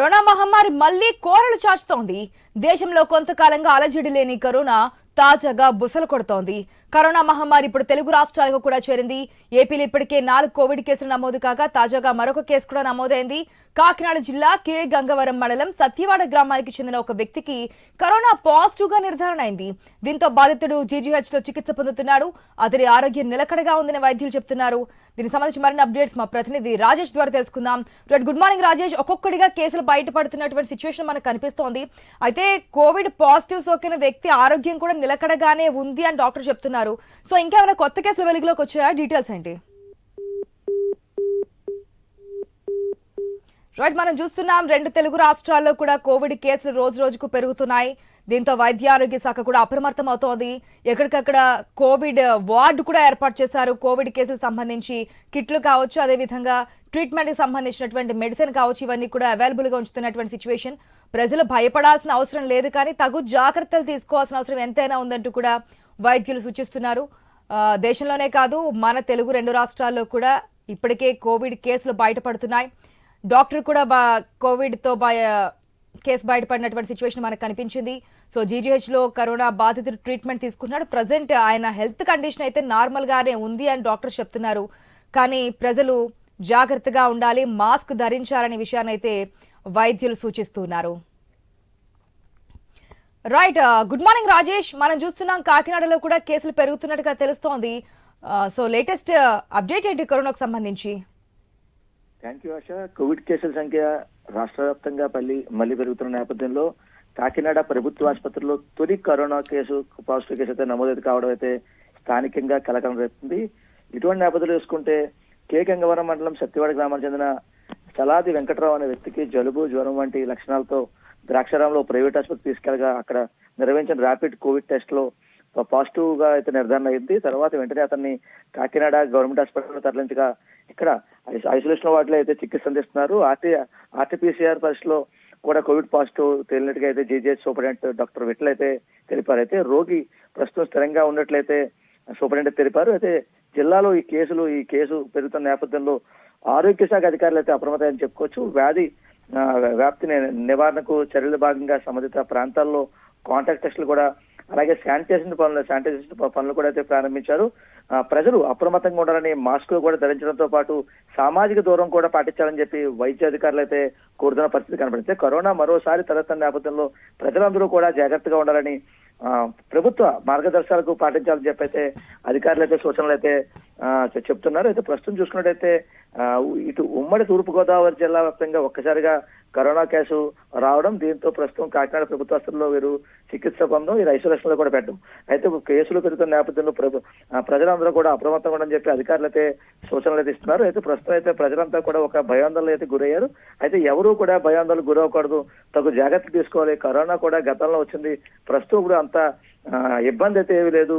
Corona మహమ్మారి మళ్లీ కోరలు చాచుతోంది. దేశంలో కొంతకాలంగా అలజడి లేని కరోనా తాజాగా బుసలు కొడుతోంది. కరోనా మహమ్మారి ఇప్పుడు తెలుగు రాష్ట్రాలకు కూడా చేరింది. ఏపీలో ఇప్పటికే 4 కోవిడ్ కేసులు నమోదు కాగా తాజాగా మరొక కేసు కూడా నమోదైంది. కాకినాడ జిల్లా కే గంగవరం మండలం సత్యవాడ గ్రామానికి చెందిన ఒక వ్యక్తికి కరోనా పాజిటివ్ గా నిర్ధారణ అయింది. దీంతో బాధితుడు జీజీహెచ్ లో చికిత్స పొందుతున్నాడు. అతడి ఆరోగ్యం నిలకడగా ఉందని వైద్యులు చెబుతున్నారు. దీనికి సంబంధించి మరిన్ని అప్డేట్స్ మా ప్రతినిధి రాజేష్ ద్వారా తెలుసుకుందాం. Good morning Rajesh. ఒక్కొక్కడిగా కేసులు బయటపడుతున్నటువంటి సిచ్యువేషన్ మనకు కనిపిస్తోంది. అయితే కోవిడ్ పాజిటివ్ సోకిన వ్యక్తి ఆరోగ్యం కూడా నిలకడగానే ఉంది అని డాక్టర్ చెప్తున్నారు. సో ఇంకేమైనా కొత్త కేసులు వెలుగులోకి వచ్చాయా? డీటెయిల్స్ ఏంటి? మనం చూస్తున్నాం 2 తెలుగు రాష్ట్రాల్లో కూడా కోవిడ్ కేసులు రోజు రోజుకు పెరుగుతున్నాయి. దీంతో వైద్య ఆరోగ్య శాఖ కూడా అప్రమత్తం అవుతోంది. ఎక్కడికక్కడ కోవిడ్ వార్డు కూడా ఏర్పాటు చేశారు. కోవిడ్ కేసులకు సంబంధించి కిట్లు కావచ్చు, అదేవిధంగా ట్రీట్మెంట్ కి సంబంధించినటువంటి మెడిసిన్ కావచ్చు, ఇవన్నీ కూడా అవైలబుల్ గా ఉంచుతున్నటువంటి సిచ్యువేషన్. ప్రజలు భయపడాల్సిన అవసరం లేదు, కానీ తగు జాగ్రత్తలు తీసుకోవాల్సిన అవసరం ఎంతైనా ఉందంటూ కూడా వైద్యులు సూచిస్తున్నారు. దేశంలోనే కాదు, మన తెలుగు 2 రాష్ట్రాల్లో కూడా ఇప్పటికే కోవిడ్ కేసులు బయటపడుతున్నాయి. డాక్టర్ కూడా కోవిడ్ తో కేసు బయటపడినటువంటి సిచ్యువేషన్ మనకు కనిపించింది. సో జీజీహెచ్ లో కరోనా బాధితుడు ట్రీట్మెంట్ తీసుకున్నాడు. ప్రజెంట్ ఆయన హెల్త్ కండిషన్ అయితే నార్మల్ గానే ఉంది అని డాక్టర్స్ చెప్తున్నారు. కానీ ప్రజలు జాగ్రత్తగా ఉండాలి, మాస్క్ ధరించాలనే విషయాన్ని అయితే వైద్యులు సూచిస్తున్నారు. Good morning Rajesh. మనం చూస్తున్నాం కాకినాడలో కూడా కేసులు పెరుగుతున్నట్టుగా తెలుస్తోంది. సో లేటెస్ట్ అప్డేట్ ఏంటి కరోనాకు సంబంధించి? Thank you Asha. కోవిడ్ కేసుల సంఖ్య రాష్ట్ర వ్యాప్తంగా మళ్ళీ పెరుగుతున్న నేపథ్యంలో కాకినాడ ప్రభుత్వ ఆసుపత్రిలో తొలి కరోనా పాజిటివ్ కేసు అయితే నమోదు కావడం అయితే స్థానికంగా కలకలం రేపుతుంది. ఇటువంటి నేపథ్యంలో చూసుకుంటే కే గంగవరం మండలం సత్యవాడ గ్రామానికి చెందిన చలాది వెంకటరావు అనే వ్యక్తికి జలుబు, జ్వరం వంటి లక్షణాలతో ద్రాక్షారాంలో ప్రైవేట్ ఆసుపత్రి తీసుకెళ్లగా అక్కడ నిర్వహించిన ర్యాపిడ్ కోవిడ్ టెస్ట్ లో పాజిటివ్ గా అయితే నిర్ధారణ అయింది. తర్వాత వెంటనే అతన్ని కాకినాడ గవర్నమెంట్ హాస్పిటల్లో తరలించగా ఇక్కడ ఐసోలేషన్ వార్డులో అయితే చికిత్స అందిస్తున్నారు. ఆర్టీపీసీఆర్ పరీక్షలో కూడా కోవిడ్ పాజిటివ్ తేలినట్టుగా అయితే జీజీహెచ్ సూపరింటెండెంట్ డాక్టర్ విఠల్ అయితే తెలిపారు. అయితే రోగి ప్రస్తుతం స్థిరంగా ఉన్నట్లయితే సూపరింటెండెంట్ తెలిపారు. అయితే జిల్లాలో ఈ కేసు పెరుగుతున్న నేపథ్యంలో ఆరోగ్య శాఖ అధికారులు అయితే అప్రమత్తమని చెప్పుకోవచ్చు. వ్యాప్తి నివారణకు చర్యల భాగంగా సంబంధిత ప్రాంతాల్లో కాంటాక్ట్ టెస్టులు కూడా, అలాగే శానిటైజేషన్ పనులు కూడా అయితే ప్రారంభించారు. ప్రజలు అప్రమత్తంగా ఉండాలని, మాస్కులు కూడా ధరించడంతో పాటు సామాజిక దూరం కూడా పాటించాలని చెప్పి వైద్య అధికారులు అయితే కోరుతున్న పరిస్థితి కనబడితే, కరోనా మరోసారి తలెత్తిన నేపథ్యంలో ప్రజలందరూ కూడా జాగ్రత్తగా ఉండాలని, ప్రభుత్వ మార్గదర్శకాలకు పాటించాలని చెప్పి అయితే అధికారులు అయితే సూచనలు అయితే చెప్తున్నారు. అయితే ప్రస్తుతం చూసుకున్నట్టయితే ఇటు ఉమ్మడి తూర్పుగోదావరి జిల్లా వ్యాప్తంగా ఒక్కసారిగా కరోనా కేసు రావడం, దీంతో ప్రస్తుతం కాకినాడ ప్రభుత్వ ఆసుపత్రిలో వీరు చికిత్స పొందడం, వీరు ఐసోలేషన్ లో కూడా పెట్టడం. అయితే కేసులు పెరుగుతున్న నేపథ్యంలో ప్రజలందరూ కూడా అప్రమత్తంగా ఉండని చెప్పి అధికారులు అయితే సూచనలు అయితే ఇస్తున్నారు. అయితే ప్రస్తుతం అయితే ప్రజలంతా కూడా ఒక భయాందోళన అయితే గురయ్యారు. అయితే ఎవరూ కూడా భయాందోళన గురవకూడదు, తగు జాగ్రత్తలు తీసుకోవాలి. కరోనా కూడా గతంలో వచ్చింది, ప్రస్తుతం కూడా అంత ఇబ్బంది అయితే ఏమీ లేదు.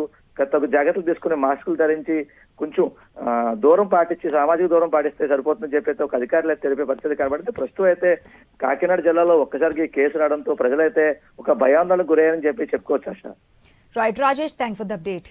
తగు జాగ్రత్తలు తీసుకుని మాస్కులు ధరించి కొంచెం దూరం పాటించి, సామాజిక దూరం పాటిస్తే సరిపోతుందని చెప్పి ఒక అధికారులు అయితే తెలిపే పరిస్థితి కనబడింది. ప్రస్తుతం అయితే కాకినాడ జిల్లాలో ఒక్కసారికి కేసు రావడంతో ప్రజలైతే ఒక భయాందోళనకు గురయ్యారని చెప్పి చెప్పుకోవచ్చు. Rajesh, thanks for the update.